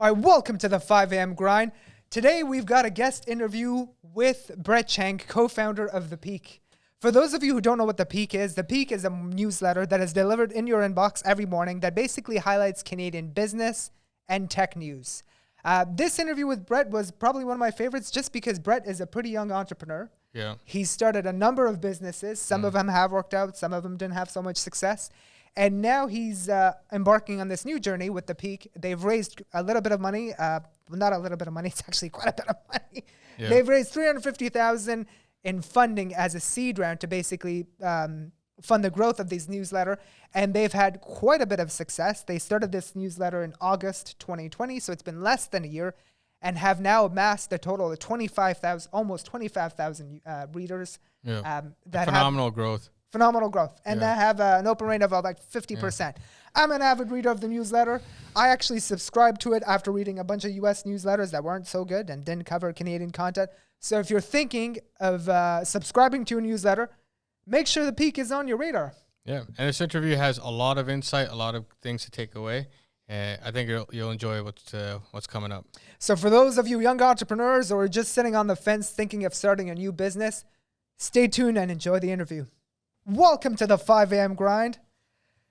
All right, welcome to the 5 a.m. grind. Today, we've got a guest interview with Brett Chang, co-founder of ThePeak. For those of you who don't know what ThePeak is a newsletter that is delivered in your inbox every morning that basically highlights Canadian business and tech news. This interview with Brett was probably one of my favorites just because Brett is a pretty young entrepreneur. Yeah. He started a number of businesses. Some of them have worked out. Some of them didn't have so much success. And now he's embarking on this new journey with ThePeak. They've raised a little bit of money. Not a little bit of money. It's actually quite a bit of money. Yeah. They've raised $350,000 in funding as a seed round to basically fund the growth of these newsletter. And they've had quite a bit of success. They started this newsletter in August 2020, so it's been less than a year, and have now amassed a total of 25,000, almost 25,000 readers. Yeah. Phenomenal growth. Phenomenal growth. And they have an open rate of about 50%. Yeah. I'm an avid reader of the newsletter. I actually subscribed to it after reading a bunch of US newsletters that weren't so good and didn't cover Canadian content. So if you're thinking of subscribing to a newsletter, make sure ThePeak is on your radar. Yeah, and this interview has a lot of insight, a lot of things to take away. I think you'll enjoy what's coming up. So for those of you young entrepreneurs or just sitting on the fence thinking of starting a new business, stay tuned and enjoy the interview. Welcome to the 5 a.m. grind.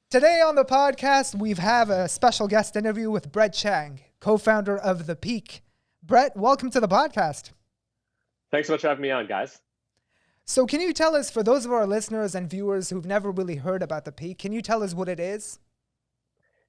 Today on the podcast, we have a special guest interview with Brett Chang, co-founder of ThePeak. Brett, welcome to the podcast. Thanks so much for having me on, guys. So can you tell us, for those of our listeners and viewers who've never really heard about ThePeak, can you tell us what it is?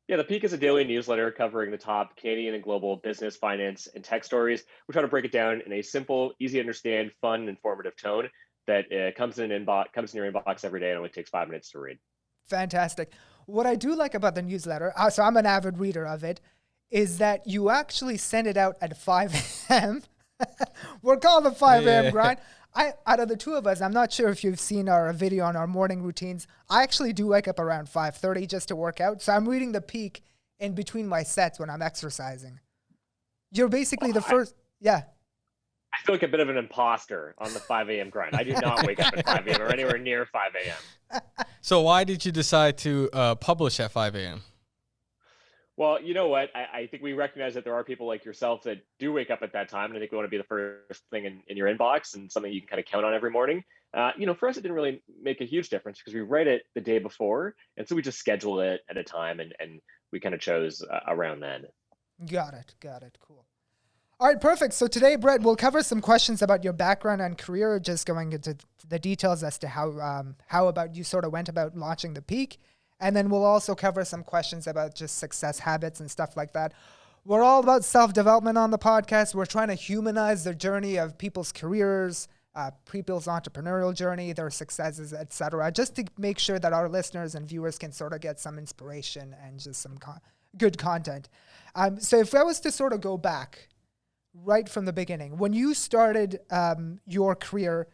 Yeah, ThePeak is a daily newsletter covering the top Canadian and global business, finance, and tech stories. We try to break it down in a simple, easy to understand, fun, informative tone that comes in your inbox every day and only takes 5 minutes to read. Fantastic. What I do like about the newsletter, so I'm an avid reader of it, is that you actually send it out at 5 a.m. We're called the 5 a.m. grind. Out of the two of us, I'm not sure if you've seen our video on our morning routines. I actually do wake up around 5:30 just to work out. So I'm reading ThePeak in between my sets when I'm exercising. You're basically the first. Yeah. I feel like a bit of an imposter on the 5 a.m. grind. I do not wake up at 5 a.m. or anywhere near 5 a.m. So why did you decide to publish at 5 a.m.? Well, you know what? I think we recognize that there are people like yourself that do wake up at that time. And I think we want to be the first thing in your inbox and something you can kind of count on every morning. For us, it didn't really make a huge difference because we write it the day before. And so we just schedule it at a time and we kind of chose around then. Got it. Cool. All right, perfect. So today, Brett, we'll cover some questions about your background and career, just going into the details as to how about you sort of went about launching ThePeak. And then we'll also cover some questions about just success habits and stuff like that. We're all about self-development on the podcast. We're trying to humanize the journey of people's careers, people's entrepreneurial journey, their successes, etc., just to make sure that our listeners and viewers can sort of get some inspiration and just some good content. So if I was to sort of go back right from the beginning, when you started your career,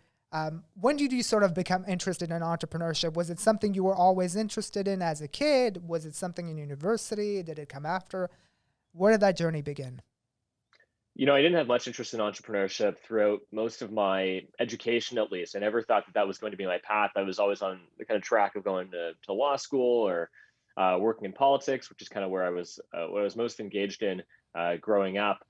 when did you sort of become interested in entrepreneurship? Was it something you were always interested in as a kid? Was it something in university? Did it come after? Where did that journey begin? I didn't have much interest in entrepreneurship throughout most of my education, at least. I never thought that was going to be my path. I was always on the kind of track of going to law school or working in politics, which is kind of where I was most engaged in growing up.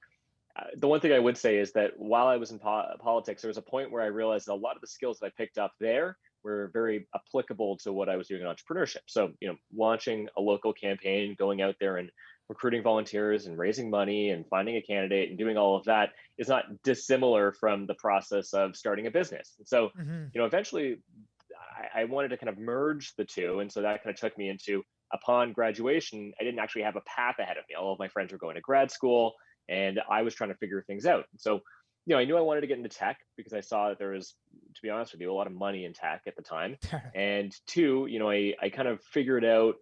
The one thing I would say is that while I was in politics, there was a point where I realized that a lot of the skills that I picked up there were very applicable to what I was doing in entrepreneurship. So, launching a local campaign, going out there and recruiting volunteers and raising money and finding a candidate and doing all of that is not dissimilar from the process of starting a business. And so, eventually I wanted to kind of merge the two. And so that kind of took me into, upon graduation, I didn't actually have a path ahead of me. All of my friends were going to grad school, and I was trying to figure things out. So, I knew I wanted to get into tech because I saw that there was, to be honest with you, a lot of money in tech at the time. And two, I kind of figured out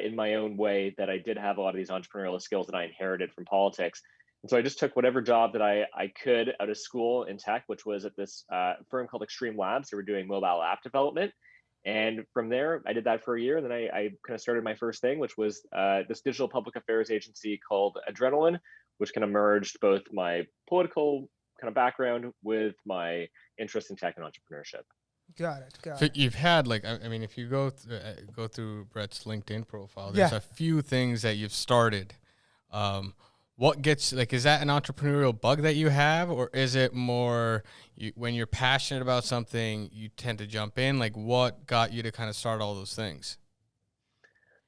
in my own way that I did have a lot of these entrepreneurial skills that I inherited from politics. And so I just took whatever job that I could out of school in tech, which was at this firm called Extreme Labs. They were doing mobile app development. And from there, I did that for a year. And then I kind of started my first thing, which was this digital public affairs agency called Adrenaline, which kind of merged both my political kind of background with my interest in tech and entrepreneurship. Got it. So you've had if you go through Brett's LinkedIn profile, there's a few things that you've started. what gets, like, is that an entrepreneurial bug that you have, or is it more when you're passionate about something, you tend to jump in? Like, what got you to kind of start all those things?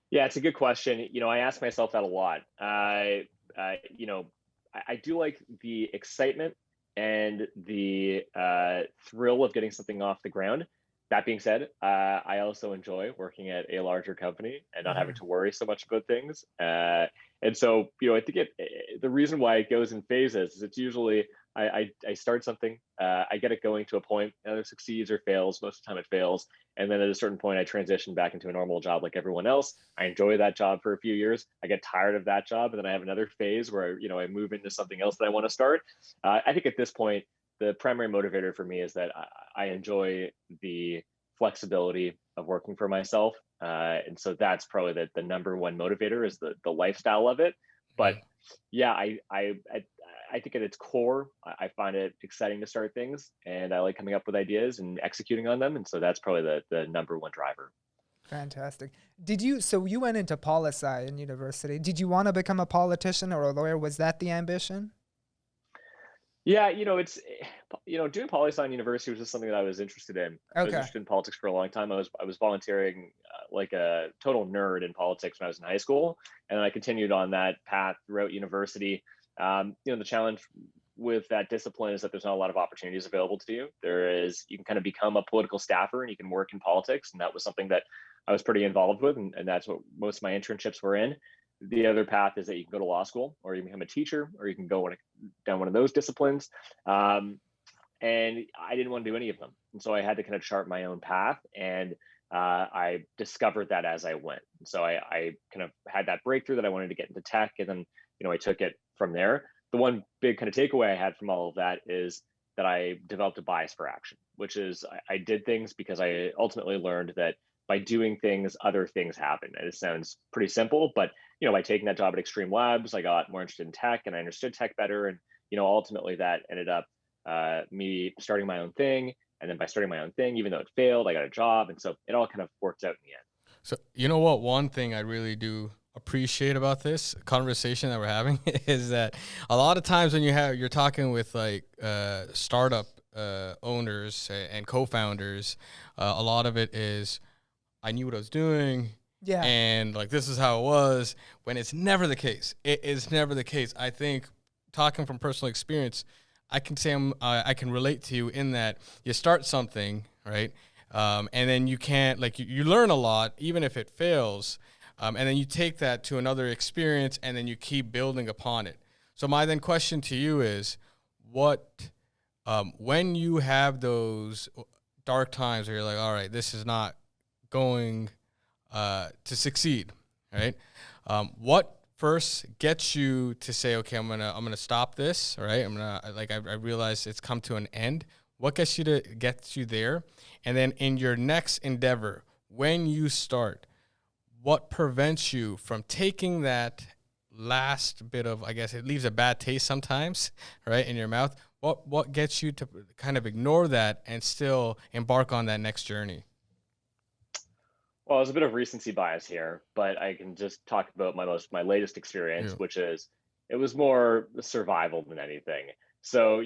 Yeah, it's a good question. I ask myself that a lot. I do like the excitement and the thrill of getting something off the ground. That being said, I also enjoy working at a larger company and not having Mhm. to worry so much about things. And so, I think the reason why it goes in phases is it's usually I start something, I get it going to a point, either succeeds or fails. Most of the time, it fails, and then at a certain point, I transition back into a normal job like everyone else. I enjoy that job for a few years. I get tired of that job, and then I have another phase where I move into something else that I want to start. I think at this point, the primary motivator for me is that I enjoy the flexibility of working for myself, and so that's probably the number one motivator is the lifestyle of it. But Mhm. yeah, I think at its core, I find it exciting to start things, and I like coming up with ideas and executing on them, and so that's probably the number one driver. Fantastic. So you went into poli-sci in university. Did you want to become a politician or a lawyer? Was that the ambition? Yeah, doing poli sci in university was just something that I was interested in. I was Okay. interested in politics for a long time. I was volunteering like a total nerd in politics when I was in high school, and then I continued on that path throughout university. The challenge with that discipline is that there's not a lot of opportunities available to you. You can kind of become a political staffer and you can work in politics, and that was something that I was pretty involved with, and that's what most of my internships were in. The other path is that you can go to law school, or you can become a teacher, or you can go down one of those disciplines. And I didn't want to do any of them. And so I had to kind of chart my own path. And I discovered that as I went. So I kind of had that breakthrough that I wanted to get into tech. And then, I took it from there. The one big kind of takeaway I had from all of that is that I developed a bias for action, which is I did things because I ultimately learned that by doing things, other things happen. And it sounds pretty simple, but by taking that job at Extreme Labs, I got more interested in tech and I understood tech better. And ultimately that ended up me starting my own thing. And then by starting my own thing, even though it failed, I got a job. And so it all kind of worked out in the end. So, you know what? One thing I really do appreciate about this conversation that we're having is that a lot of times when you're talking with like startup owners and co-founders, a lot of it is I knew what I was doing, Yeah. and like this is how it was. When it's never the case, it is never the case. I think talking from personal experience, I can say I can relate to you in that you start something, right? And then you can't, like, you learn a lot, even if it fails. And then you take that to another experience and then you keep building upon it. So my then question to you is when you have those dark times where you're like, all right, this is not going to succeed, right? What first gets you to say, okay, I'm gonna stop this, right? I realize it's come to an end. What gets you there? And then in your next endeavor, when you start, what prevents you from taking that last bit of, I guess it leaves a bad taste sometimes, right, in your mouth? What gets you to kind of ignore that and still embark on that next journey? Well, there's a bit of recency bias here, but I can just talk about my latest Yeah. experience, which is it was more survival than anything. So,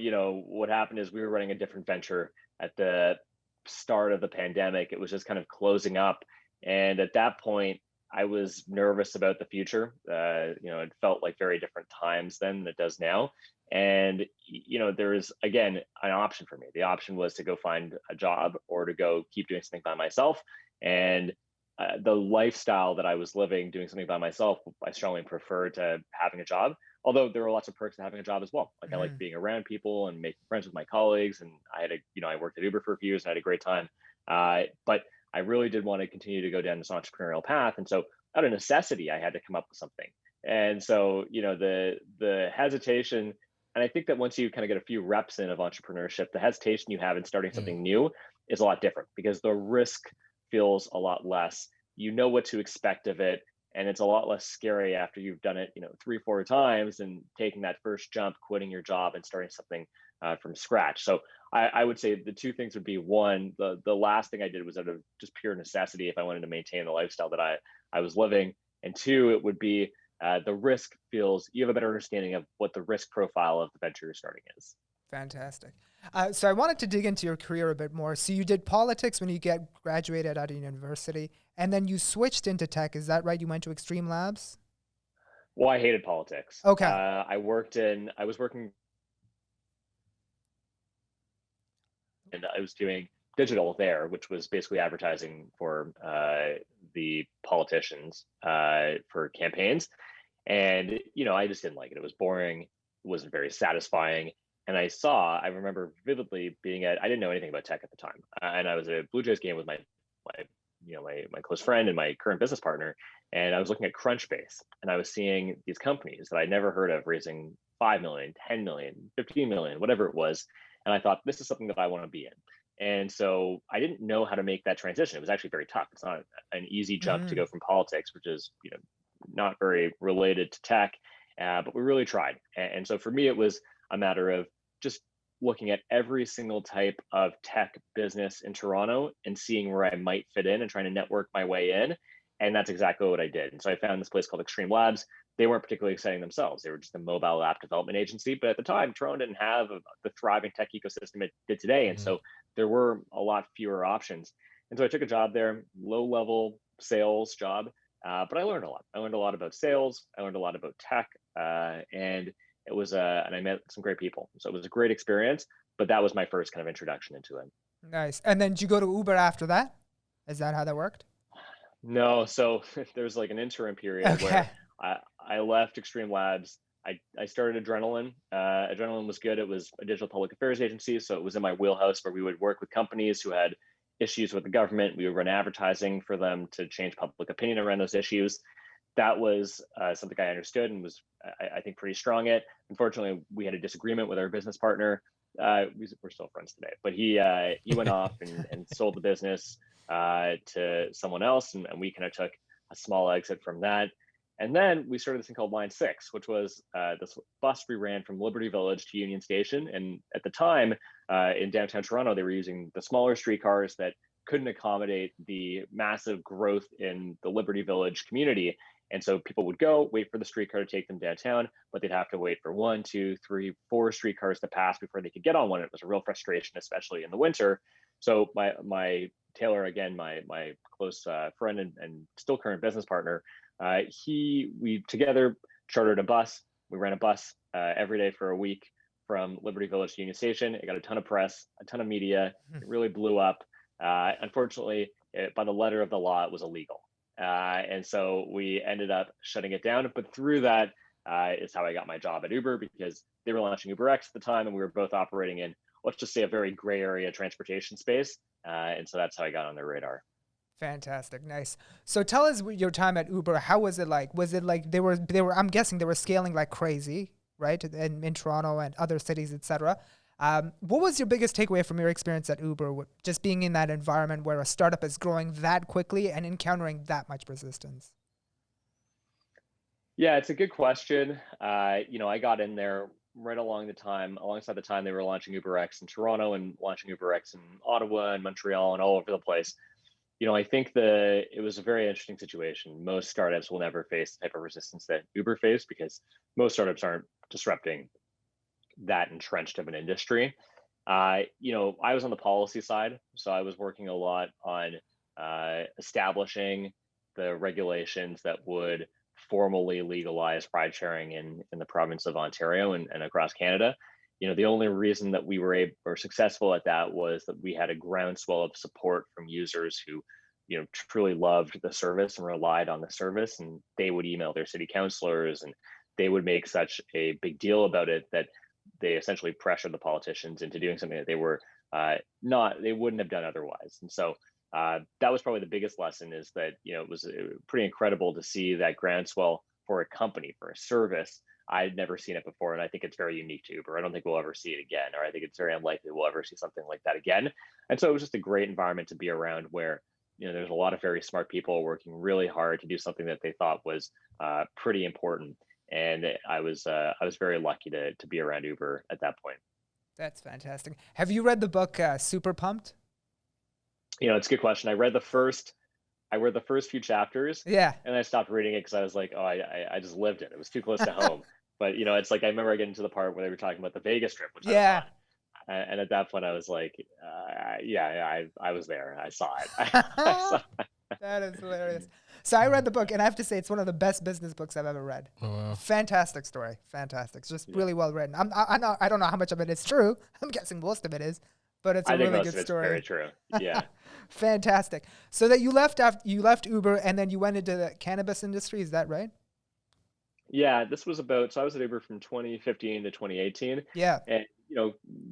what happened is we were running a different venture at the start of the pandemic. It was just kind of closing up. And at that point, I was nervous about the future. It felt like very different times then than it does now. And, there is, again, an option for me. The option was to go find a job or to go keep doing something by myself. And the lifestyle that I was living, doing something by myself, I strongly preferred to having a job. Although there were lots of perks to having a job as well. Like I like Mhm. being around people and making friends with my colleagues. And I worked at Uber for a few years and had a great time. But I really did want to continue to go down this entrepreneurial path. And so out of necessity, I had to come up with something. And so, the hesitation, and I think that once you kind of get a few reps in of entrepreneurship, the hesitation you have in starting Mm. something new is a lot different because the risk feels a lot less. You know what to expect of it, and it's a lot less scary after you've done it, 3, 4 times, and taking that first jump, quitting your job, and starting something from scratch. So I would say the two things would be one, the last thing I did was out of just pure necessity if I wanted to maintain the lifestyle that I was living, and two, it would be the risk feels, you have a better understanding of what the risk profile of the venture you're starting is. Fantastic. So I wanted to dig into your career a bit more. So you did politics when you graduated out of university, and then you switched into tech. Is that right? You went to Extreme Labs? Well, I hated politics. Okay. I was working, and I was doing digital there, which was basically advertising for the politicians for campaigns. And, I just didn't like it. It was boring, it wasn't very satisfying. And I remember vividly I didn't know anything about tech at the time. And I was at a Blue Jays game with my close friend and my current business partner. And I was looking at Crunchbase, and I was seeing these companies that I'd never heard of raising 5 million, 10 million, 15 million, whatever it was. And I thought, this is something that I want to be in. And so I didn't know how to make that transition. It was actually very tough. It's not an easy jump to go from politics, which is, not very related to tech, but we really tried. And so for me, it was a matter of just looking at every single type of tech business in Toronto and seeing where I might fit in and trying to network my way in. And that's exactly what I did. And so I found this place called Extreme Labs. They weren't particularly exciting themselves. They were just a mobile app development agency. But at the time, Toronto didn't have the thriving tech ecosystem it did today. And so there were a lot fewer options. And so I took a job there, low level sales job. But I learned a lot. I learned a lot about sales. I learned a lot about tech. And it was, and I met some great people. So it was a great experience. But that was my first kind of introduction into it. Nice. And then did you go to Uber after that? Is that how that worked? No, so there's like an interim period where I left Extreme Labs. I started Adrenaline. Adrenaline was good. It was a digital public affairs agency, so it was in my wheelhouse where we would work with companies who had issues with the government. We would run advertising for them to change public opinion around those issues. That was something I understood and was, I think, pretty strong at. Unfortunately, we had a disagreement with our business partner. We're still friends today, but he went off and sold the business to someone else, and we kind of took a small exit from that. And then we started this thing called Line 6, which was this bus we ran from Liberty Village to Union Station. And at the time, in downtown Toronto, they were using the smaller streetcars that couldn't accommodate the massive growth in the Liberty Village community. And so people would go, wait for the streetcar to take them downtown, but they'd have to wait for 1, 2, 3, 4 streetcars to pass before they could get on one. It was a real frustration, especially in the winter. So my Taylor, again, my close friend and still current business partner, we together chartered a bus. We ran a bus every day for a week from Liberty Village to Union Station. It got a ton of press, a ton of media. It really blew up. Unfortunately, by the letter of the law, it was illegal. And so we ended up shutting it down. But through that is how I got my job at Uber, because they were launching UberX at the time, and we were both operating in, let's just say, a very gray area transportation space. And so that's how I got on their radar. Fantastic. Nice. So tell us your time at Uber. How was it like? Was it like they were, I'm guessing they were scaling like crazy, right? In Toronto and other cities, etc. What was your biggest takeaway from your experience at Uber, just being in that environment where a startup is growing that quickly and encountering that much resistance? Yeah, it's a good question. I got in there right alongside the time they were launching UberX in Toronto and launching UberX in Ottawa and Montreal and all over the place. I think it was a very interesting situation. Most startups will never face the type of resistance that Uber faced, because most startups aren't disrupting that entrenched of an industry. I was on the policy side, so I was working a lot on establishing the regulations that would formally legalize ride sharing in the province of Ontario and across Canada. The only reason that we were successful at that was that we had a groundswell of support from users who, truly loved the service and relied on the service, and they would email their city councilors, and they would make such a big deal about it that they essentially pressured the politicians into doing something that they were they wouldn't have done otherwise. And so that was probably the biggest lesson, is that, it was pretty incredible to see that groundswell for a company, for a service. I'd never seen it before, and I think it's very unique to Uber. I don't think we'll ever see it again, or I think it's very unlikely we'll ever see something like that again. And so it was just a great environment to be around, where there's a lot of very smart people working really hard to do something that they thought was pretty important. And I was very lucky to be around Uber at that point. That's fantastic. Have you read the book Super Pumped? It's a good question. I read the first I read the first few chapters Yeah. and I stopped reading it because I was like, oh, I just lived it. It was too close to home. But it's like I remember getting to the part where they were talking about the Vegas trip, which I was Yeah. on, and at that point I was like, yeah, I was there. I saw it. I saw. That is hilarious. So I read the book, and I have to say it's one of the best business books I've ever read. Oh, wow. Fantastic story. Fantastic. It's just Yeah. really well written. I don't know how much of it is true. I'm guessing most of it is, but it's a I think really most good of it's story. very true. Yeah. Fantastic. So that you left Uber, and then you went into the cannabis industry. Is that right? Yeah, this was about, so I was at Uber from 2015 to 2018. Yeah. And,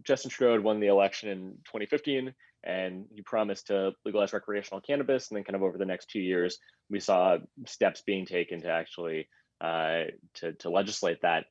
Justin Trudeau had won the election in 2015, and he promised to legalize recreational cannabis. And then, kind of over the next 2 years, we saw steps being taken to actually to legislate that.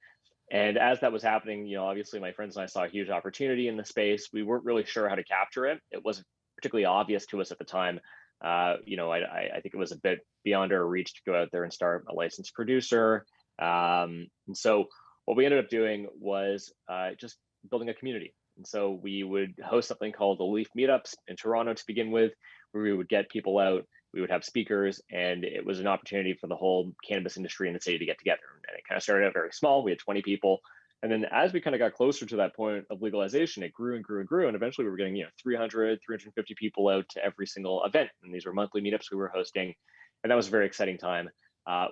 And as that was happening, obviously my friends and I saw a huge opportunity in the space. We weren't really sure how to capture it. It wasn't particularly obvious to us at the time. I think it was a bit beyond our reach to go out there and start a licensed producer. And so what we ended up doing was just building a community. And so we would host something called the Leaf Meetups in Toronto to begin with, where we would get people out, we would have speakers, and it was an opportunity for the whole cannabis industry in the city to get together. And it kind of started out very small. We had 20 people. And then as we kind of got closer to that point of legalization, it grew and grew and grew. And eventually we were getting, 300, 350 people out to every single event. And these were monthly meetups we were hosting. And that was a very exciting time.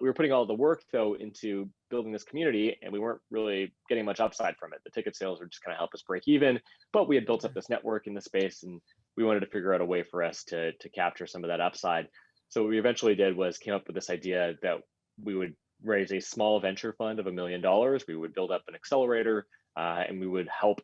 We were putting all the work, though, into building this community, and we weren't really getting much upside from it. The ticket sales were just kind of help us break even, but we had built up this network in the space, and we wanted to figure out a way for us to capture some of that upside. So what we eventually did was came up with this idea that we would raise a small venture fund of $1 million. We would build up an accelerator, and we would help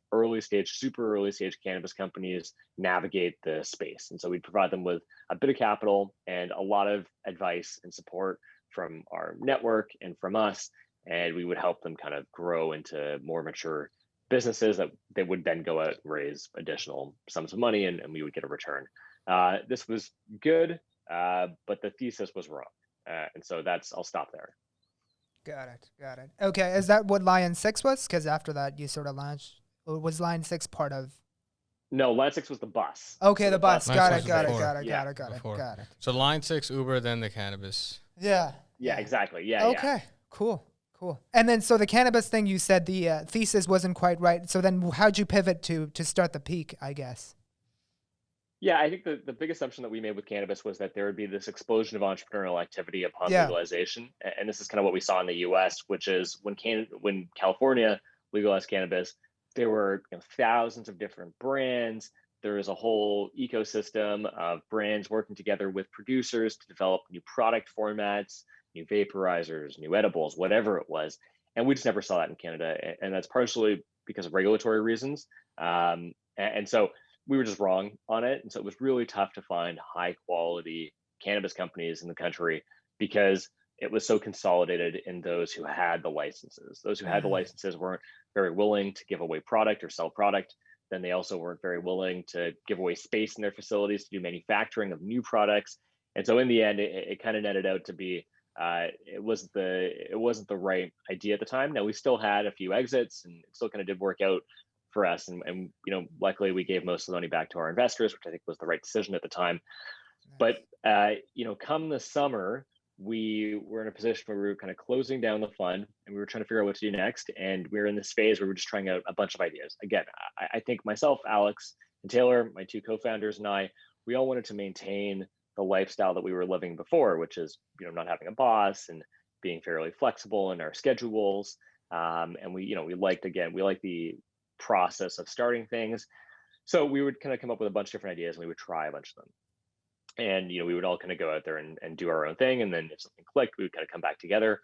super early stage cannabis companies navigate the space. And so we'd provide them with a bit of capital and a lot of advice and support from our network and from us, and we would help them kind of grow into more mature businesses that they would then go out and raise additional sums of money, and we would get a return. This was good, but the thesis was wrong, and so I'll stop there. Got it. Okay, is that what Lion 6 was? Because after that, you sort of launched. Or was Lion 6 part of? No, Line 6 was the bus. Okay, So the bus. Line Got six it. was Got it. before. Got it. Yeah, Got it. before. Got it. So line 6, Uber, then the cannabis. Yeah. Yeah, exactly. Yeah. Okay. Yeah. Cool. And then, so the cannabis thing, you said the thesis wasn't quite right. So then, how'd you pivot to start ThePeak? I guess. Yeah, I think the big assumption that we made with cannabis was that there would be this explosion of entrepreneurial activity upon Yeah. legalization, and this is kind of what we saw in the U.S., which is when California legalized cannabis, there were thousands of different brands. There is a whole ecosystem of brands working together with producers to develop new product formats, new vaporizers, new edibles, whatever it was, and we just never saw that in Canada, and that's partially because of regulatory reasons, and so we were just wrong on it. And so it was really tough to find high quality cannabis companies in the country because it was so consolidated in those who had the licenses. Those who had the licenses weren't very willing to give away product or sell product. Then they also weren't very willing to give away space in their facilities to do manufacturing of new products. And so in the end, it kind of netted out to be it wasn't the right idea at the time. Now we still had a few exits, and it still kind of did work out for us, and luckily we gave most of the money back to our investors, which I think was the right decision at the time. But come the summer, we were in a position where we were kind of closing down the fund, and we were trying to figure out what to do next. And we were in this phase where we were just trying out a bunch of ideas. Again, I think myself, Alex, and Taylor, my two co-founders, and we all wanted to maintain the lifestyle that we were living before, which is not having a boss and being fairly flexible in our schedules. And we liked the process of starting things. So we would kind of come up with a bunch of different ideas, and we would try a bunch of them. And we would all kind of go out there and do our own thing. And then if something clicked, we would kind of come back together.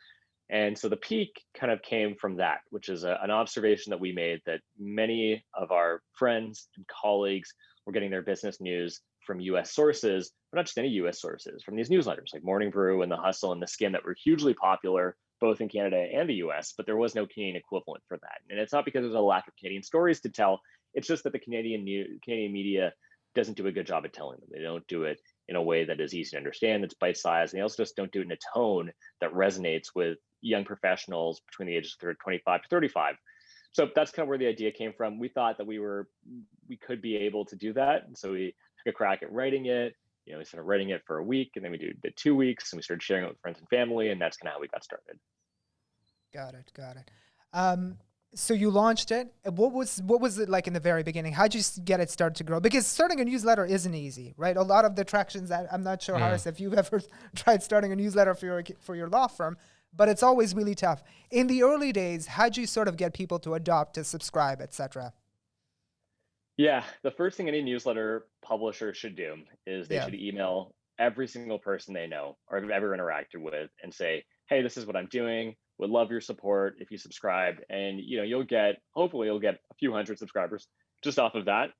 And so ThePeak kind of came from that, which is an observation that we made, that many of our friends and colleagues were getting their business news from US sources, but not just any US sources, from these newsletters like Morning Brew and The Hustle and The Skim that were hugely popular both in Canada and the US, but there was no Canadian equivalent for that. And it's not because there's a lack of Canadian stories to tell. It's just that the Canadian media doesn't do a good job at telling them. They don't do it in a way that is easy to understand, that's bite-sized, and they also just don't do it in a tone that resonates with young professionals between the ages of 25 to 35. So that's kind of where the idea came from. We thought that we could be able to do that, and so we took a crack at writing it. we started writing it for a week, and then we did 2 weeks, and we started sharing it with friends and family, and that's kind of how we got started. Got it. Got it. So you launched it. What was it like in the very beginning? How'd you get it started to grow? Because starting a newsletter isn't easy, right? A lot of the attractions that I'm not sure, Harris, if you've ever tried starting a newsletter for your law firm, but it's always really tough. In the early days, how'd you sort of get people to adopt, to subscribe, etc.? Yeah, the first thing any newsletter publisher should do is they Yeah. should email every single person they know or have ever interacted with and say, "Hey, this is what I'm doing. Would love your support if you subscribe." And hopefully you'll get a few hundred subscribers just off of that.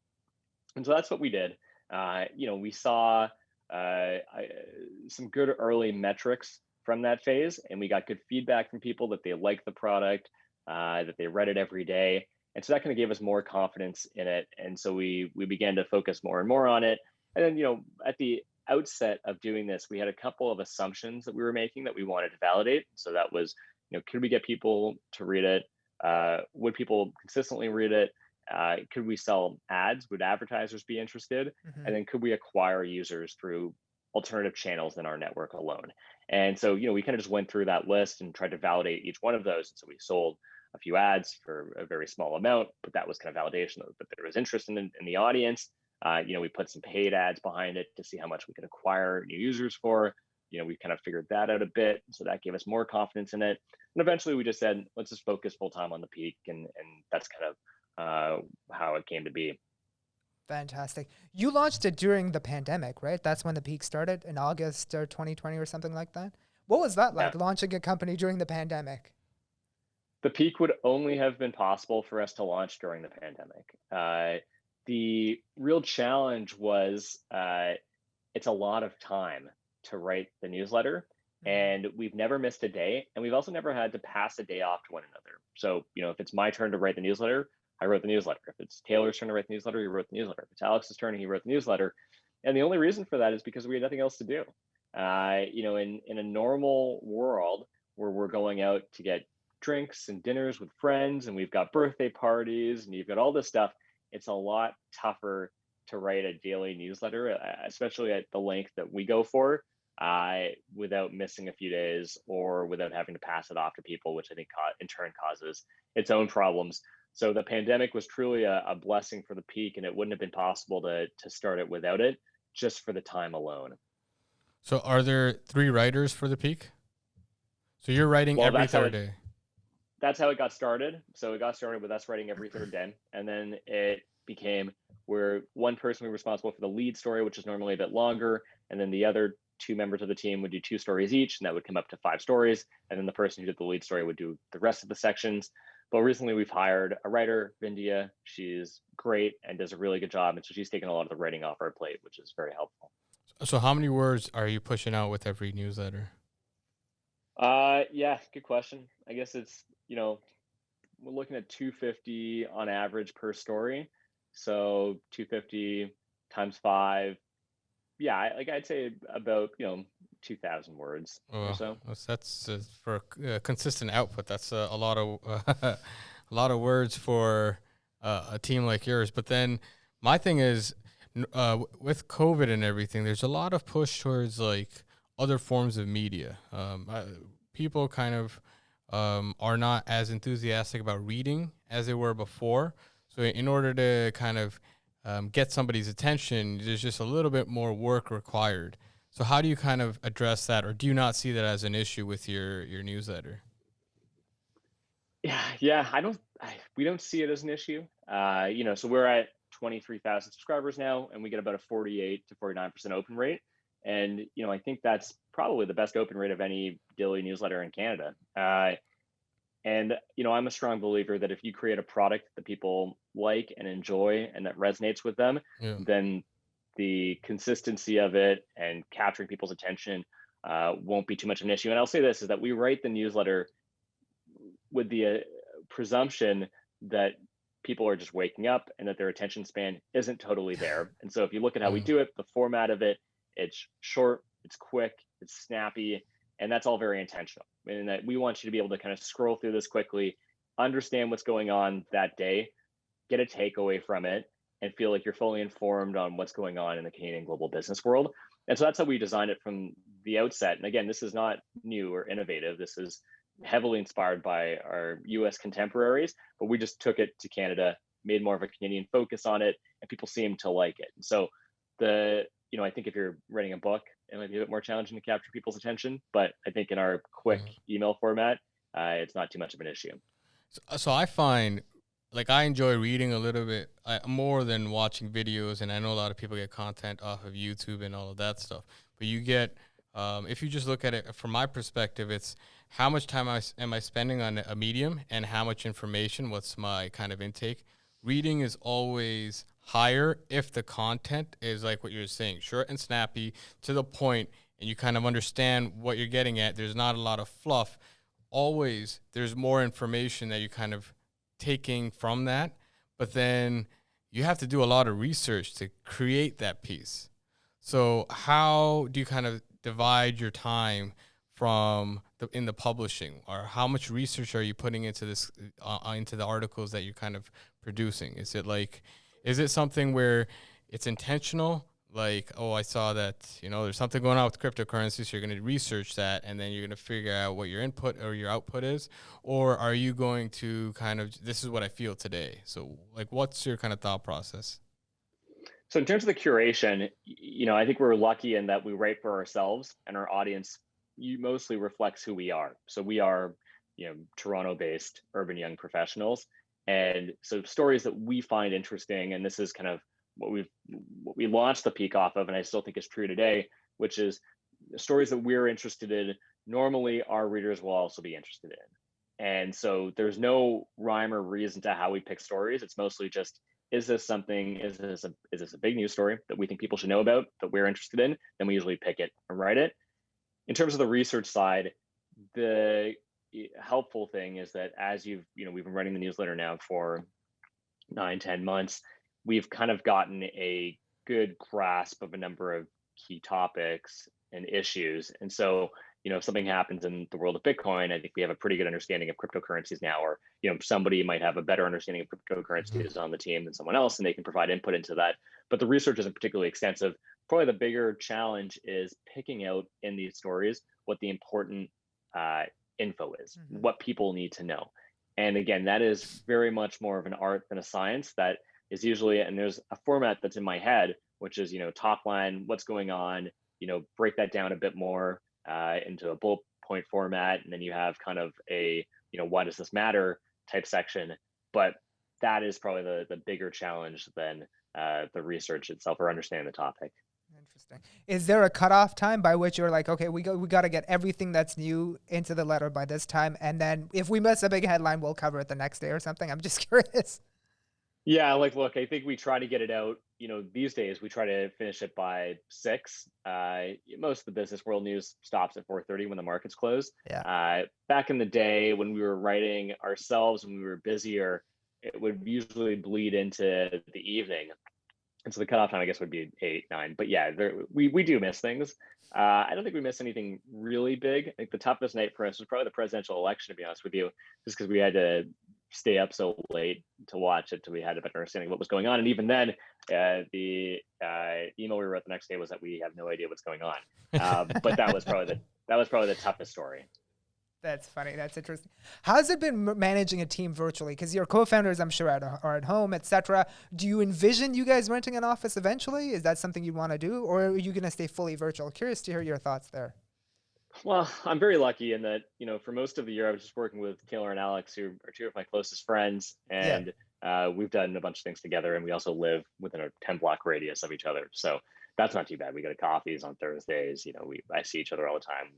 And so that's what we did. We saw some good early metrics from that phase, and we got good feedback from people that they liked the product, that they read it every day, and so that kind of gave us more confidence in it. And so we began to focus more and more on it. And then at the outset of doing this, we had a couple of assumptions that we were making that we wanted to validate. So that was, could we get people to read it? Would people consistently read it? Could we sell ads? Would advertisers be interested? Mm-hmm. And then could we acquire users through alternative channels in our network alone? And so, we kind of just went through that list and tried to validate each one of those. And so we sold a few ads for a very small amount, but that was kind of validation that there was interest in the audience. We put some paid ads behind it to see how much we could acquire new users for. We kind of figured that out a bit. So that gave us more confidence in it. And eventually we just said, let's just focus full time on the Peak. And that's kind of how it came to be. Fantastic. You launched it during the pandemic, right? That's when the Peak started in August or 2020 or something like that. What was that like, launching a company during the pandemic? The Peak would only have been possible for us to launch during the pandemic. The real challenge was it's a lot of time to write the newsletter, and we've never missed a day, and we've also never had to pass a day off to one another. So, if it's my turn to write the newsletter, I wrote the newsletter. If it's Taylor's turn to write the newsletter, he wrote the newsletter. If it's Alex's turn, he wrote the newsletter. And the only reason for that is because we had nothing else to do. In a normal world where we're going out to get drinks and dinners with friends, and we've got birthday parties, and you've got all this stuff, it's a lot tougher to write a daily newsletter, especially at the length that we go for, without missing a few days or without having to pass it off to people, which I think in turn causes its own problems. So the pandemic was truly a blessing for the Peak, and it wouldn't have been possible to start it without it, just for the time alone. So are there 3 writers for the Peak? So you're writing every third day. That's how it got started. So it got started with us writing every third day. And then it became where one person was responsible for the lead story, which is normally a bit longer. And then the other 2 members of the team would do 2 stories each, and that would come up to 5 stories. And then the person who did the lead story would do the rest of the sections. But recently we've hired a writer, Vindia. She's great and does a really good job. And so she's taken a lot of the writing off our plate, which is very helpful. So how many words are you pushing out with every newsletter? Yeah, good question. I guess it's, we're looking at 250 on average per story. So 250 times 5. Yeah, I'd say about, 2,000 words or so. That's for consistent output. That's a lot of a lot of words for a team like yours. But then my thing is, with COVID and everything, there's a lot of push towards like other forms of media. People kind of are not as enthusiastic about reading as they were before. So in order to kind of get somebody's attention, there's just a little bit more work required. So how do you kind of address that, or do you not see that as an issue with your newsletter? Yeah, we don't see it as an issue. So we're at 23,000 subscribers now, and we get about a 48 to 49% open rate. And, I think that's probably the best open rate of any daily newsletter in Canada. And, I'm a strong believer that if you create a product that people like and enjoy and that resonates with them, then the consistency of it and capturing people's attention won't be too much of an issue. And I'll say this, is that we write the newsletter with the presumption that people are just waking up and that their attention span isn't totally there. And so if you look at how we do it, the format of it, it's short, it's quick, it's snappy, and that's all very intentional. And that we want you to be able to kind of scroll through this quickly, understand what's going on that day, get a takeaway from it, and feel like you're fully informed on what's going on in the Canadian global business world. And so that's how we designed it from the outset. And again, this is not new or innovative. This is heavily inspired by our US contemporaries, but we just took it to Canada, made more of a Canadian focus on it, and people seem to like it. And so I think if you're writing a book, it might be a bit more challenging to capture people's attention, but I think in our quick email format, it's not too much of an issue. So I find, like, I enjoy reading a little bit more than watching videos, and I know a lot of people get content off of YouTube and all of that stuff. But you get, if you just look at it from my perspective, it's how much time am I spending on a medium and how much information, what's my kind of intake. Reading is always higher if the content is like what you're saying, short and snappy, to the point, and you kind of understand what you're getting at. There's not a lot of fluff. Always there's more information that you kind of taking from that, but then you have to do a lot of research to create that piece. So how do you kind of divide your time from in the publishing, or how much research are you putting into this, into the articles that you're kind of producing? Is it something where it's intentional? Like, oh, I saw that, there's something going on with cryptocurrency, so you're going to research that, and then you're going to figure out what your input or your output is? Or are you going to kind of, this is what I feel today? So, like, what's your kind of thought process? So in terms of the curation, I think we're lucky in that we write for ourselves, and our audience mostly reflects who we are. So we are, Toronto-based urban young professionals. And so stories that we find interesting, and this is kind of what we launched ThePeak off of, and I still think is true today, which is stories that we're interested in, normally our readers will also be interested in. And so there's no rhyme or reason to how we pick stories. It's mostly just, is this a big news story that we think people should know about, that we're interested in? Then we usually pick it and write it. In terms of the research side, the helpful thing is that as we've been writing the newsletter now for 9-10 months, we've kind of gotten a good grasp of a number of key topics and issues. And so, if something happens in the world of Bitcoin, I think we have a pretty good understanding of cryptocurrencies now, or, somebody might have a better understanding of cryptocurrencies on the team than someone else, and they can provide input into that. But the research isn't particularly extensive. Probably the bigger challenge is picking out in these stories what the important info is, what people need to know. And again, that is very much more of an art than a science. That is usually, and there's a format that's in my head, which is, top line, what's going on, break that down a bit more into a bullet point format. And then you have kind of a, why does this matter type section. But that is probably the bigger challenge than the research itself or understanding the topic. Interesting. Is there a cutoff time by which you're like, okay, we got to get everything that's new into the letter by this time, and then if we miss a big headline, we'll cover it the next day or something? I'm just curious. Yeah, look, I think we try to get it out. These days we try to finish it by 6. Most of the business world news stops at 4:30 when the markets close. Yeah. Back in the day when we were writing ourselves, when we were busier, it would usually bleed into the evening. And so the cutoff time, I guess, would be 8, 9. But yeah, we do miss things. I don't think we miss anything really big. I think the toughest night for us was probably the presidential election, to be honest with you, just because we had to stay up so late to watch it till we had a better understanding of what was going on. And even then, the email we wrote the next day was that we have no idea what's going on. But that was probably the toughest story. That's funny. That's interesting. How's it been managing a team virtually? Because your co-founders, I'm sure, are at home, etc. Do you envision you guys renting an office eventually? Is that something you want to do, or are you going to stay fully virtual? Curious to hear your thoughts there. Well, I'm very lucky in that, for most of the year, I was just working with Taylor and Alex, who are 2 of my closest friends. And we've done a bunch of things together. And we also live within a 10-block radius of each other. So that's not too bad. We go to coffees on Thursdays. I see each other all the time.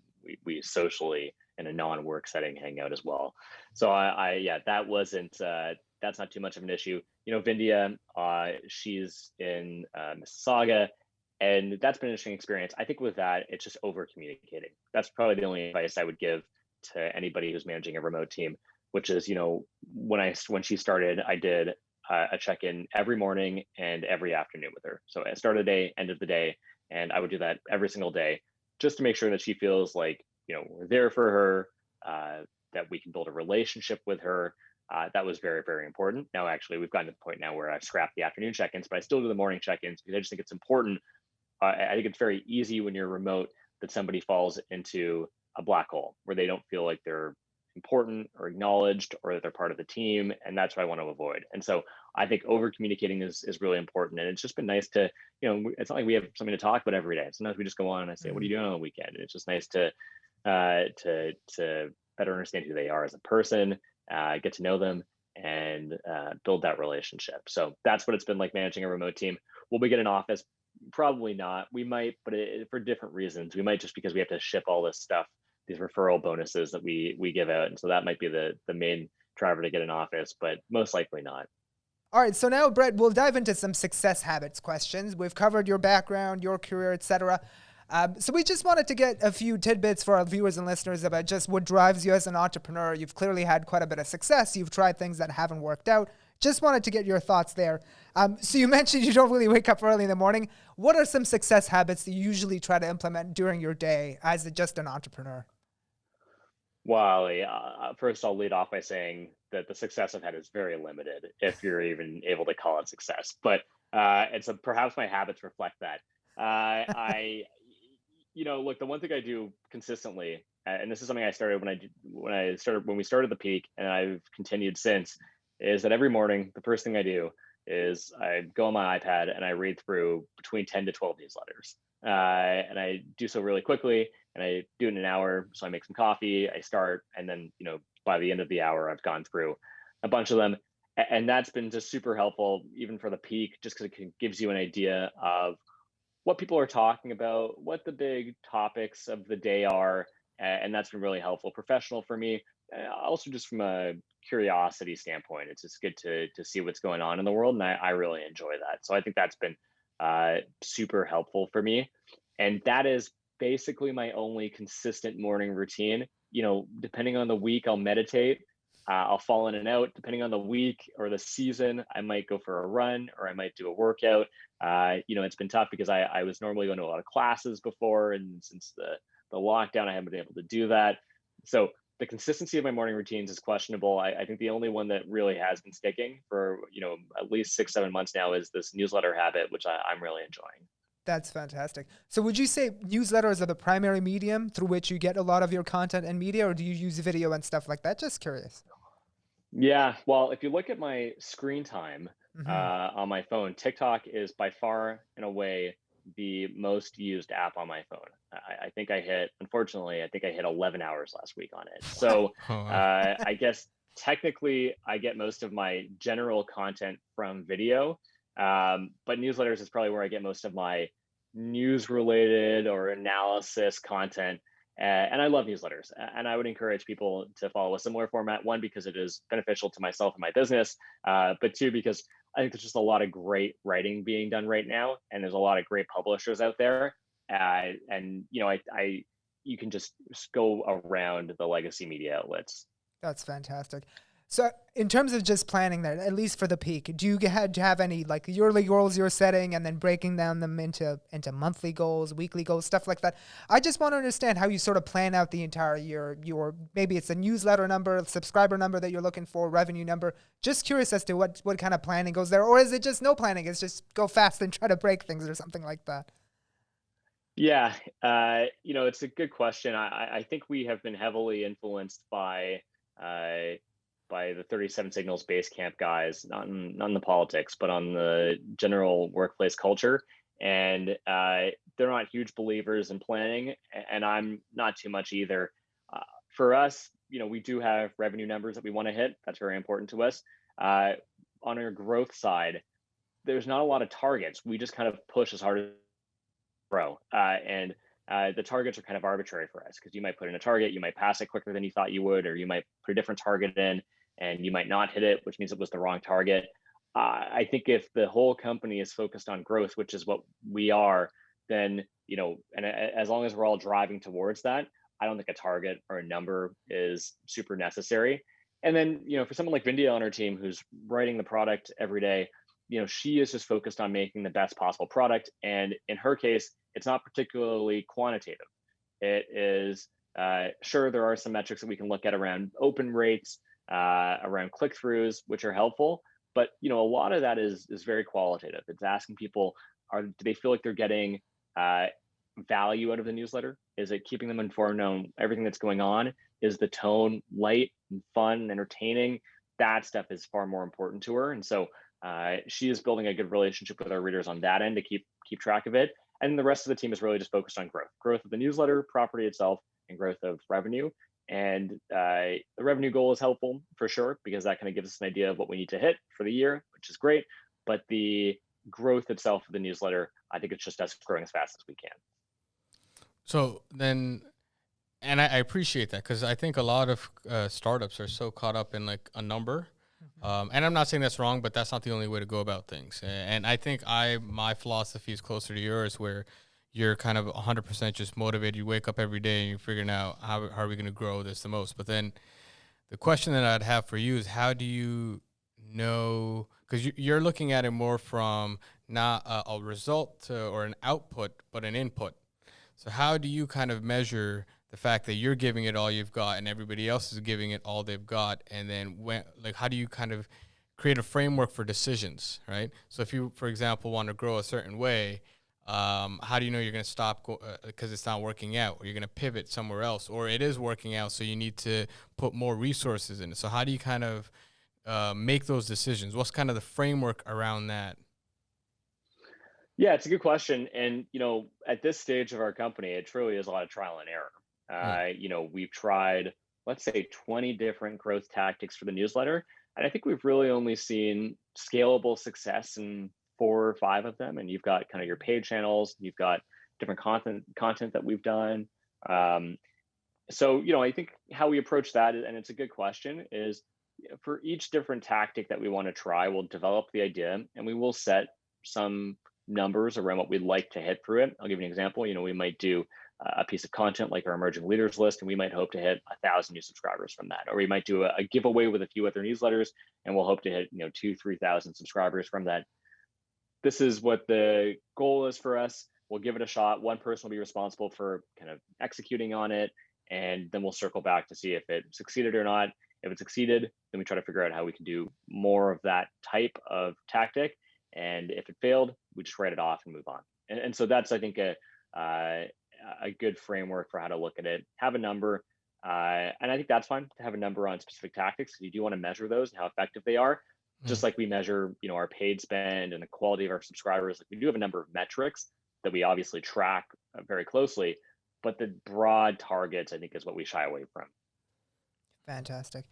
We socially, in a non-work setting, hang out as well. So that wasn't, that's not too much of an issue. Vindia, she's in Mississauga. And that's been an interesting experience. I think with that, it's just over communicating. That's probably the only advice I would give to anybody who's managing a remote team, which is, when she started, I did a check-in every morning and every afternoon with her. So I start of the day, end of the day, and I would do that every single day just to make sure that she feels like, we're there for her, that we can build a relationship with her. That was very, very important. Now, actually, we've gotten to the point now where I've scrapped the afternoon check-ins, but I still do the morning check-ins because I just think it's important. I think it's very easy when you're remote that somebody falls into a black hole where they don't feel like they're important or acknowledged or that they're part of the team. And that's what I want to avoid. And so I think over communicating is really important. And it's just been nice to, it's not like we have something to talk about every day. Sometimes we just go on and I say, what are you doing on the weekend? And it's just nice to better understand who they are as a person, get to know them, and build that relationship. So that's what it's been like managing a remote team. Will we get an office? Probably not. We might, but for different reasons. We might just because we have to ship all this stuff, these referral bonuses that we give out, and so that might be the main driver to get an office, but most likely not. All right, so now, Brett, we'll dive into some success habits questions. We've covered your background, your career, etc. So we just wanted to get a few tidbits for our viewers and listeners about just what drives you as an entrepreneur. You've clearly had quite a bit of success. You've tried things that haven't worked out. Just wanted to get your thoughts there. So you mentioned you don't really wake up early in the morning. What are some success habits that you usually try to implement during your day as just an entrepreneur? Well, first I'll lead off by saying that the success I've had is very limited, if you're even able to call it success. But and so perhaps my habits reflect that. I, look, the one thing I do consistently, and this is something I started when we started ThePeak, and I've continued since, is that every morning the first thing I do is I go on my iPad and I read through between 10 to 12 newsletters. And I do so really quickly, and I do it in an hour. So I make some coffee, I start, and then, by the end of the hour, I've gone through a bunch of them. And that's been just super helpful, even for ThePeak, just because it gives you an idea of what people are talking about, what the big topics of the day are. And that's been really helpful, professional for me. Also, just from a curiosity standpoint, it's just good to see what's going on in the world. And I really enjoy that. So I think that's been super helpful for me. And that is basically my only consistent morning routine. Depending on the week, I'll meditate. I'll fall in and out depending on the week or the season. I might go for a run or I might do a workout. It's been tough because I was normally going to a lot of classes before, and since the lockdown, I haven't been able to do that. So the consistency of my morning routines is questionable. I think the only one that really has been sticking for at least 6-7 months now is this newsletter habit, which I'm really enjoying. That's fantastic. So would you say newsletters are the primary medium through which you get a lot of your content and media, or do you use video and stuff like that? Just curious. Yeah, well, if you look at my screen time Mm-hmm. on my phone, TikTok is by far and away the most used app on my phone. Unfortunately, I think I hit 11 hours last week on it. So Oh, wow. I guess technically I get most of my general content from video, but newsletters is probably where I get most of my news related or analysis content. And I love newsletters, and I would encourage people to follow a similar format. One, because it is beneficial to myself and my business, but two, because I think there's just a lot of great writing being done right now, and there's a lot of great publishers out there. And you can just go around the legacy media outlets. That's fantastic. So in terms of just planning that, at least for ThePeak, do you have any like yearly goals you're setting and then breaking down them into monthly goals, weekly goals, stuff like that? I just want to understand how you sort of plan out the entire year. Maybe it's a newsletter number, subscriber number that you're looking for, revenue number. Just curious as to what kind of planning goes there, or is it just no planning? It's just go fast and try to break things or something like that. Yeah, it's a good question. I think we have been heavily influenced uh, by the 37 Signals Basecamp guys, not in the politics, but on the general workplace culture. And they're not huge believers in planning, and I'm not too much either. For us, we do have revenue numbers that we want to hit. That's very important to us. On our growth side, there's not a lot of targets. We just kind of push as hard as grow. And the targets are kind of arbitrary for us because you might put in a target, you might pass it quicker than you thought you would, or you might put a different target in and you might not hit it, which means it was the wrong target. I think if the whole company is focused on growth, which is what we are, then, and as long as we're all driving towards that, I don't think a target or a number is super necessary. And then, for someone like Vindia on our team who's writing the product every day, she is just focused on making the best possible product. And in her case, it's not particularly quantitative. It is, sure, there are some metrics that we can look at around open rates, around click-throughs, which are helpful. But, a lot of that is very qualitative. It's asking people, do they feel like they're getting value out of the newsletter? Is it keeping them informed on everything that's going on? Is the tone light and fun and entertaining? That stuff is far more important to her. And so she is building a good relationship with our readers on that end to keep track of it. And the rest of the team is really just focused on growth of the newsletter property itself, and growth of revenue. And the revenue goal is helpful for sure, because that kind of gives us an idea of what we need to hit for the year, which is great. But the growth itself of the newsletter, I think it's just us growing as fast as we can. So then, and I appreciate that, because I think a lot of startups are so caught up in like a number. And I'm not saying that's wrong, but that's not the only way to go about things. And I think my philosophy is closer to yours, where you're kind of 100% just motivated. You wake up every day and you're figuring out how are we going to grow this the most. But then the question that I'd have for you is, how do you know, because you're looking at it more from not a result or an output, but an input. So how do you kind of measure the fact that you're giving it all you've got and everybody else is giving it all they've got? And then how do you kind of create a framework for decisions, right? So if you, for example, want to grow a certain way, how do you know you're going to stop because it's not working out, or you're going to pivot somewhere else, or it is working out, so you need to put more resources in it? So how do you kind of make those decisions? What's kind of the framework around that? Yeah, it's a good question. And, at this stage of our company, it truly is a lot of trial and error. We've tried, let's say, 20 different growth tactics for the newsletter. And I think we've really only seen scalable success in 4 or 5 of them. And you've got kind of your paid channels, you've got different content that we've done. So, I think how we approach that, and it's a good question, is for each different tactic that we want to try, we'll develop the idea and we will set some numbers around what we'd like to hit through it. I'll give you an example. We might do a piece of content like our emerging leaders list, and we might hope to hit 1,000 new subscribers from that. Or we might do a giveaway with a few other newsletters, and we'll hope to hit 2,000-3,000 subscribers from that. This is what the goal is for us. We'll give it a shot. One person will be responsible for kind of executing on it, and then we'll circle back to see if it succeeded or not. If it succeeded, then we try to figure out how we can do more of that type of tactic. And if it failed, we just write it off and move on. And so that's, I think, a good framework for how to look at it. Have a number. And I think that's fine to have a number on specific tactics. You do want to measure those and how effective they are. Just like we measure, our paid spend and the quality of our subscribers. Like, we do have a number of metrics that we obviously track very closely, but the broad targets, I think, is what we shy away from. Fantastic.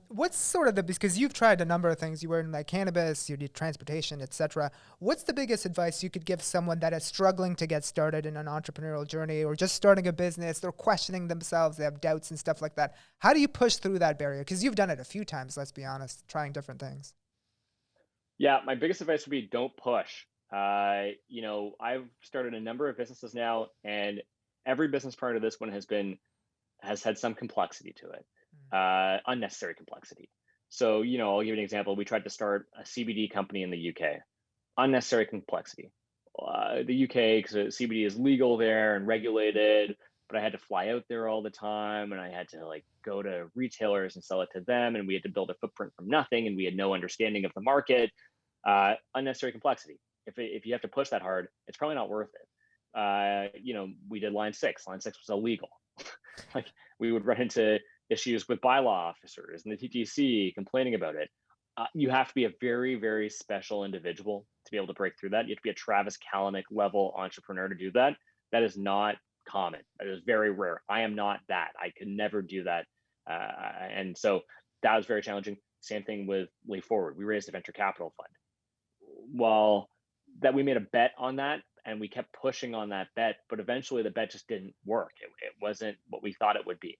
What's sort of because you've tried a number of things. You were in like cannabis, you did transportation, etc. What's the biggest advice you could give someone that is struggling to get started in an entrepreneurial journey, or just starting a business? They're questioning themselves, they have doubts and stuff like that. How do you push through that barrier? Because you've done it a few times, let's be honest, trying different things. Yeah, my biggest advice would be don't push. I've started a number of businesses now, and every business prior to this one has had some complexity to it. Unnecessary complexity. So, I'll give you an example. We tried to start a CBD company in the UK. Unnecessary complexity. The UK, because CBD is legal there and regulated, but I had to fly out there all the time, and I had to go to retailers and sell it to them, and we had to build a footprint from nothing, and we had no understanding of the market. Unnecessary complexity. If you have to push that hard, it's probably not worth it. We did line 6. Line 6 was illegal. We would run into issues with bylaw officers and the TTC complaining about it. You have to be a very, very special individual to be able to break through that. You have to be a Travis Kalanick level entrepreneur to do that. That is not common. That is very rare. I am not that. I could never do that. And so that was very challenging. Same thing with Leap Forward. We raised a venture capital fund. Well, that we made a bet on that, and we kept pushing on that bet, but eventually the bet just didn't work. It wasn't what we thought it would be.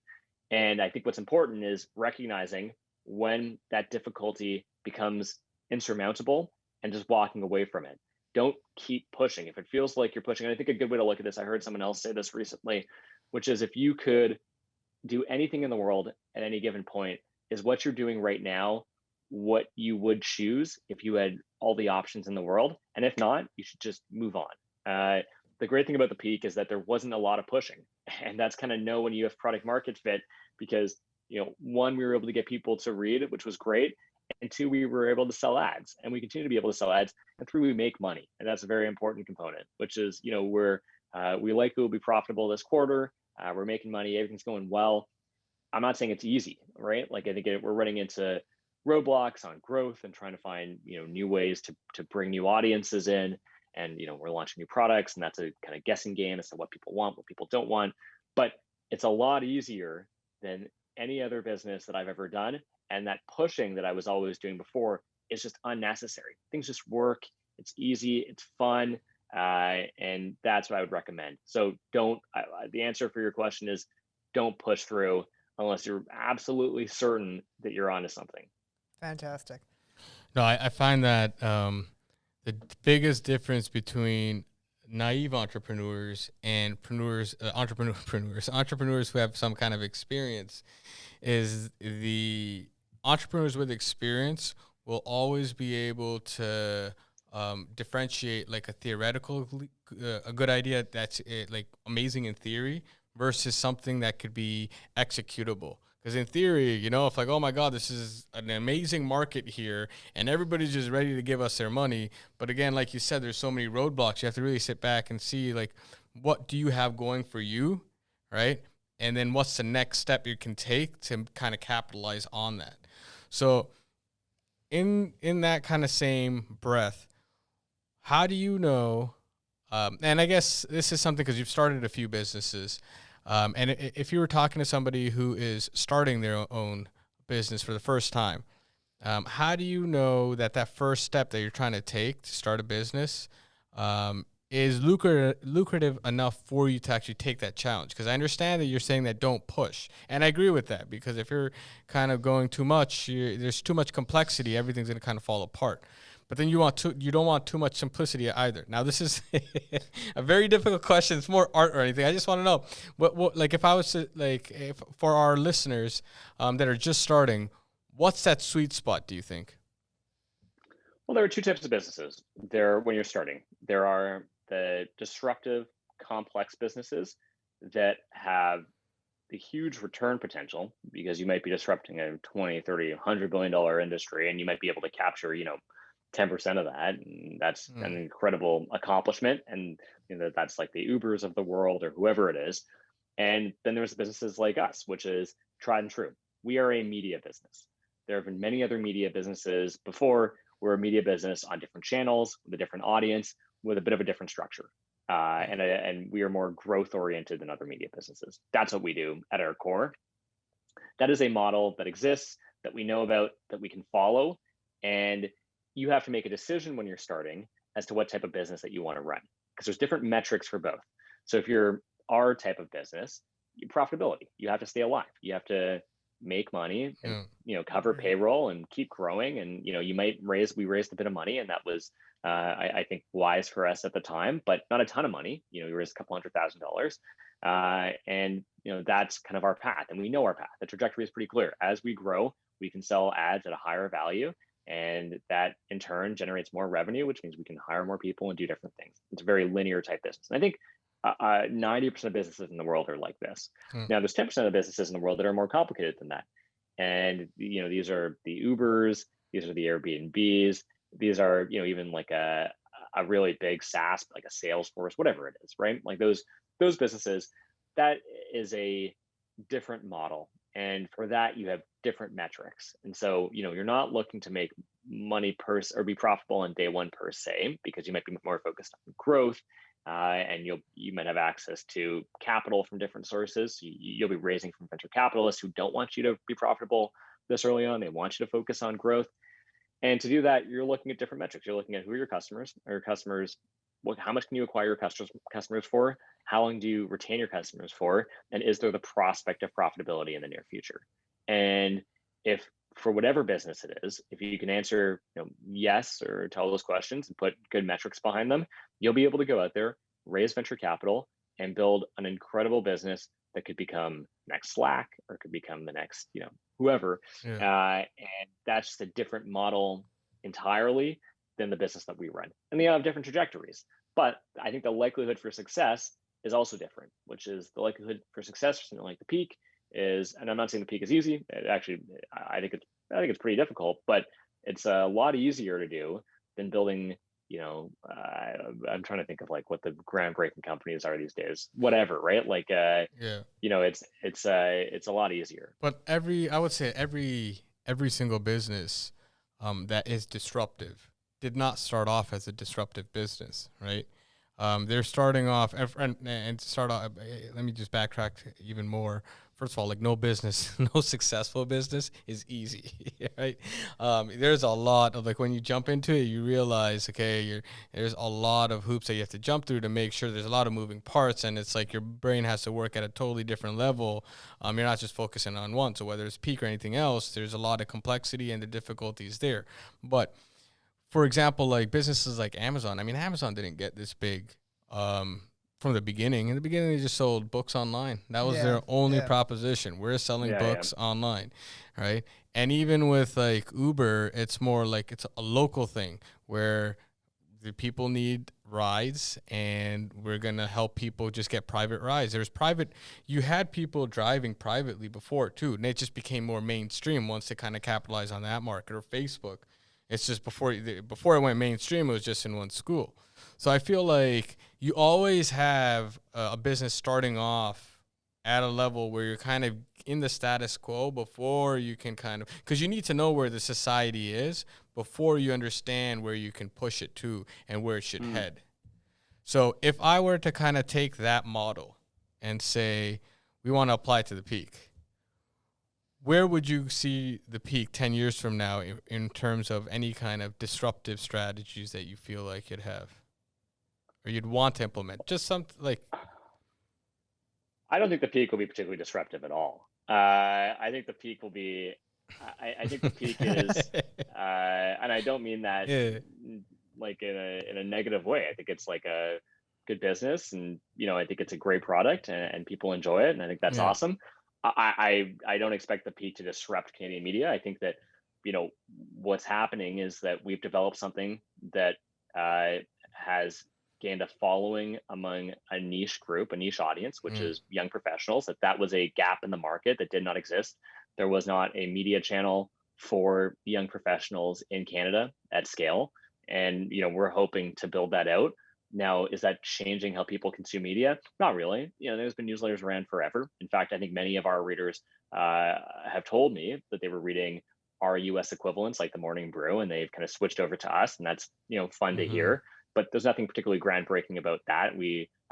And I think what's important is recognizing when that difficulty becomes insurmountable and just walking away from it. Don't keep pushing. If it feels like you're pushing, and I think a good way to look at this, I heard someone else say this recently, which is if you could do anything in the world at any given point, is what you're doing right now what you would choose if you had all the options in the world? And if not, you should just move on. The great thing about ThePeak is that there wasn't a lot of pushing, and that's kind of know when you have product market fit, because one, we were able to get people to read, which was great, And two, we were able to sell ads, and we continue to be able to sell ads. And three, we make money, and that's a very important component. Which is, we likely will be profitable this quarter. We're making money. Everything's going well. I'm not saying it's easy, right? Like I think we're running into roadblocks on growth and trying to find new ways to bring new audiences in, and we're launching new products, and that's a kind of guessing game as to what people want, what people don't want. But it's a lot easier than any other business that I've ever done, and that pushing that I was always doing before is just unnecessary. Things just work. It's easy. It's fun. And that's what I would recommend. So the answer for your question is don't push through unless you're absolutely certain that you're onto something. Fantastic. No, I find that the biggest difference between naive entrepreneurs and entrepreneurs who have some kind of experience is the entrepreneurs with experience will always be able to differentiate like a good idea that's like amazing in theory versus something that could be executable. Because in theory, if like, oh my God, this is an amazing market here and everybody's just ready to give us their money. But again, like you said, there's so many roadblocks. You have to really sit back and see like, what do you have going for you, right? And then what's the next step you can take to kind of capitalize on that. So in that kind of same breath, how do you know, and I guess this is something because you've started a few businesses, and if you were talking to somebody who is starting their own business for the first time, how do you know that first step that you're trying to take to start a business is lucrative enough for you to actually take that challenge? Because I understand that you're saying that don't push, and I agree with that, because if you're kind of going too much, there's too much complexity, everything's going to kind of fall apart. But then you don't want too much simplicity either. Now, this is a very difficult question. It's more art or anything. I just want to know what like if I was to if for our listeners that are just starting, what's that sweet spot, do you think? Well, there are two types of businesses. When you're starting, there are the disruptive, complex businesses that have the huge return potential, because you might be disrupting a 20, 30, $100 billion industry, and you might be able to capture, 10% of that. And that's an incredible accomplishment. And that's like the Ubers of the world or whoever it is. And then there's businesses like us, which is tried and true. We are a media business. There have been many other media businesses before. We're a media business on different channels with a different audience, with a bit of a different structure. And we are more growth oriented than other media businesses. That's what we do at our core. That is a model that exists, that we know about, that we can follow. And you have to make a decision when you're starting as to what type of business that you want to run, because there's different metrics for both. So if you're our type of business, profitability, you have to stay alive. You have to make money and cover payroll and keep growing. And we raised a bit of money, and that was I think wise for us at the time, but not a ton of money. We raised a couple $100,000, and that's kind of our path, and we know our path. The trajectory is pretty clear. As we grow, we can sell ads at a higher value, and that in turn generates more revenue, which means we can hire more people and do different things. It's a very linear type business. And I think 90% of businesses in the world are like this. Now, there's 10% of businesses in the world that are more complicated than that. And, these are the Ubers, these are the Airbnbs, these are, even like a really big SaaS, like a Salesforce, whatever it is, right? Like those businesses, that is a different model. And for that, you have different metrics. And so, you're not looking to make money or be profitable on day one per se, because you might be more focused on growth. And you might have access to capital from different sources. You'll be raising from venture capitalists who don't want you to be profitable this early on. They want you to focus on growth. And to do that, you're looking at different metrics. You're looking at who are your customers. How much can you acquire your customers for? How long do you retain your customers for? And is there the prospect of profitability in the near future? And if for whatever business it is, if you can answer yes or to all those questions and put good metrics behind them, you'll be able to go out there, raise venture capital, and build an incredible business that could become next Slack, or could become the next whoever. And that's just a different model entirely than the business that we run. And they have different trajectories. But I think the likelihood for success is also different, which is the likelihood for success for something like ThePeak is, and I'm not saying ThePeak is easy. I think it's I think it's pretty difficult, but it's a lot easier to do than building, I'm trying to think of like what the groundbreaking companies are these days, whatever, right? Like, Yeah. it's a lot easier. But I would say every single business that is disruptive did not start off as a disruptive business, right? They're starting off, and to start off, let me just backtrack even more. First of all, like no business, no successful business is easy, right? There's a lot of like when you jump into it, you realize, okay, there's a lot of hoops that you have to jump through to make sure there's a lot of moving parts, and it's like your brain has to work at a totally different level. You're not just focusing on one. So whether it's Peak or anything else, there's a lot of complexity and the difficulties there. But for example, like businesses like Amazon. I mean, Amazon didn't get this big from the beginning. In the beginning, they just sold books online. That was their only proposition. We're selling books online, right? And even with like Uber, it's more like it's a local thing where the people need rides and we're going to help people just get private rides. You had people driving privately before too, and it just became more mainstream once they kind of capitalized on that market. Or Facebook. It's just before it went mainstream, it was just in one school. So I feel like you always have a business starting off at a level where you're kind of in the status quo before you can kind of, because you need to know where the society is before you understand where you can push it to and where it should head. So if I were to kind of take that model and say, we want to apply it to the Peak, where would you see the Peak 10 years from now in terms of any kind of disruptive strategies that you feel like you'd have or you'd want to implement? Just something like... I don't think the Peak will be particularly disruptive at all. I think the Peak will be, I think the Peak is, and I don't mean that like in a negative way. I think it's like a good business, and I think it's a great product, and people enjoy it, and I think that's awesome. I don't expect the Peak to disrupt Canadian media. I think that what's happening is that we've developed something that has gained a following among a niche group, a niche audience, which is young professionals. That was a gap in the market that did not exist. There was not a media channel for young professionals in Canada at scale, and we're hoping to build that out. Now, is that changing how people consume media? Not really. There's been newsletters around forever. In fact, I think many of our readers have told me that they were reading our US equivalents, like the Morning Brew, and they've kind of switched over to us, and that's fun to hear. But there's nothing particularly groundbreaking about that.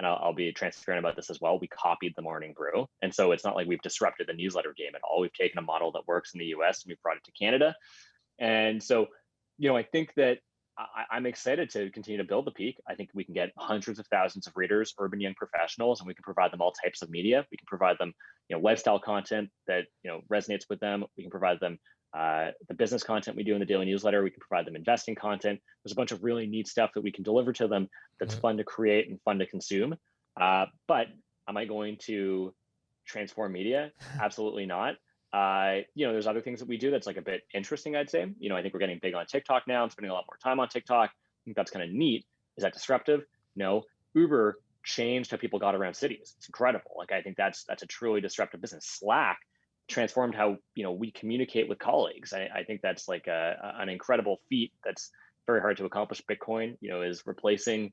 I'll be transparent about this as well. We copied the Morning Brew, and so it's not like we've disrupted the newsletter game at all. We've taken a model that works in the US and we've brought it to Canada, and so I think that I'm excited to continue to build the Peak. I think we can get hundreds of thousands of readers, urban young professionals, and we can provide them all types of media. We can provide them, lifestyle content that resonates with them. We can provide them the business content we do in the daily newsletter. We can provide them investing content. There's a bunch of really neat stuff that we can deliver to them that's fun to create and fun to consume. But am I going to transform media? Absolutely not. There's other things that we do that's like a bit interesting, I'd say. I think we're getting big on TikTok now and spending a lot more time on TikTok. I think that's kind of neat. Is that disruptive? No. Uber changed how people got around cities. It's incredible. Like, I think that's a truly disruptive business. Slack transformed how we communicate with colleagues. I think that's like an incredible feat that's very hard to accomplish. Bitcoin, is replacing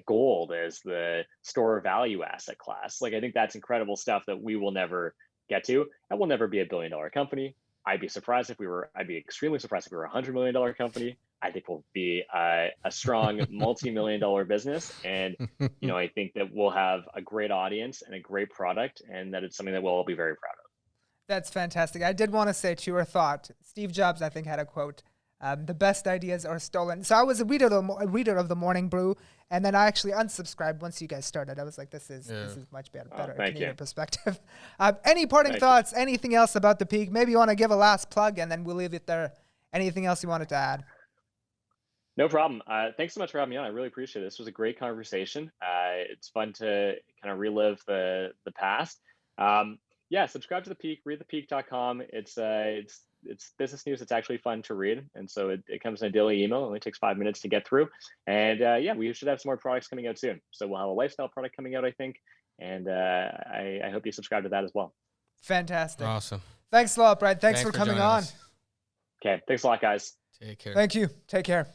gold as the store of value asset class. Like, I think that's incredible stuff that we will never get to. And we'll never be a $1 billion company. I'd be extremely surprised if we were a $100 million company. I think we'll be a strong multi-million-dollar business. And, I think that we'll have a great audience and a great product, and that it's something that we'll all be very proud of. That's fantastic. I did want to say, to your thought, Steve Jobs, I think, had a quote, the best ideas are stolen. So I was a reader of the Morning Brew, and then I actually unsubscribed once you guys started. I was like, this is much better Canadian perspective. Any parting thoughts, anything else about the Peak? Maybe you want to give a last plug, and then we'll leave it there. Anything else you wanted to add? No problem. Thanks so much for having me on. I really appreciate it. This was a great conversation. It's fun to kind of relive the past. Subscribe to The Peak, read thepeak.com. It's business news. It's actually fun to read. And so it comes in a daily email. It only takes 5 minutes to get through. And we should have some more products coming out soon. So we'll have a lifestyle product coming out, I think. And I hope you subscribe to that as well. Fantastic. Awesome. Thanks a lot, Brett. Thanks for coming on. Okay. Thanks a lot, guys. Take care. Thank you. Take care.